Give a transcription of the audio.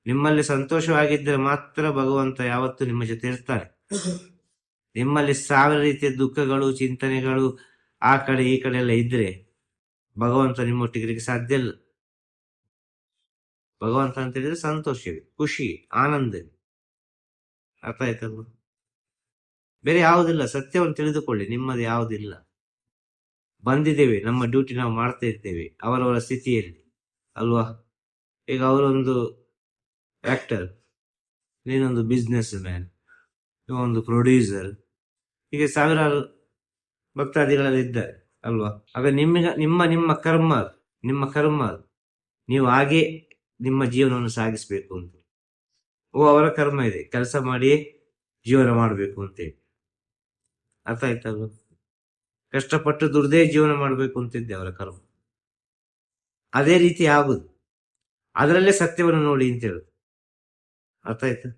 ನಿಮ್ಮಲ್ಲಿ ಸಂತೋಷವಾಗಿದ್ದರೆ ಮಾತ್ರ ಭಗವಂತ ಯಾವತ್ತೂ ನಿಮ್ಮ ಜೊತೆ ಇರ್ತಾನೆ. ನಿಮ್ಮಲ್ಲಿ 1000 ರೀತಿಯ ದುಃಖಗಳು, ಚಿಂತನೆಗಳು, ಆ ಕಡೆ ಈ ಕಡೆ ಎಲ್ಲ ಇದ್ರೆ ಭಗವಂತ ನಿಮ್ಮೊಟ್ಟಿಗೆ ಇರಲಿಕ್ಕೆ ಸಾಧ್ಯ ಇಲ್ಲ. ಭಗವಂತ ಅಂತ ಹೇಳಿದ್ರೆ ಸಂತೋಷವೇ, ಖುಷಿ, ಆನಂದ. ಅರ್ಥ ಆಯ್ತಲ್ವ? ಬೇರೆ ಯಾವುದಿಲ್ಲ. ಸತ್ಯವನ್ನು ತಿಳಿದುಕೊಳ್ಳಿ, ನಿಮ್ಮದು ಯಾವುದಿಲ್ಲ. ಬಂದಿದ್ದೇವೆ, ನಮ್ಮ ಡ್ಯೂಟಿ ನಾವು ಮಾಡ್ತಾ ಇರ್ತೇವೆ ಅವರವರ ಸ್ಥಿತಿಯಲ್ಲಿ, ಅಲ್ವಾ? ಈಗ ಅವರೊಂದು ಆಕ್ಟರ್, ನೀನೊಂದು ಬಿಸ್ನೆಸ್ ಮ್ಯಾನ್, ಒಂದು ಪ್ರೊಡ್ಯೂಸರ್, ಹೀಗೆ ಸಾವಿರಾರು ಭಕ್ತಾದಿಗಳೆಲ್ಲ ಇದ್ದಾರೆ, ಅಲ್ವಾ? ಆಗ ನಿಮ್ಮ ಕರ್ಮ, ನಿಮ್ಮ ಕರ್ಮ ನೀವು ಹಾಗೆ ನಿಮ್ಮ ಜೀವನವನ್ನು ಸಾಗಿಸ್ಬೇಕು ಅಂತ. ಅವರ ಕರ್ಮ ಇದೆ, ಕೆಲಸ ಮಾಡಿ ಜೀವನ ಮಾಡಬೇಕು ಅಂತೇಳಿ. ಅರ್ಥ ಆಯ್ತಲ್ವ? ಕಷ್ಟಪಟ್ಟು ದುಡ್ದೇ ಜೀವನ ಮಾಡಬೇಕು ಅಂತಿದ್ದೆ ಅವರ ಕರ್ಮ. ಅದೇ ರೀತಿ ಆಗುದು, ಅದರಲ್ಲೇ ಸತ್ಯವನ್ನು ನೋಡಿ ಅಂತ ಹೇಳುದು. ಅರ್ಥ ಆಯ್ತಾ?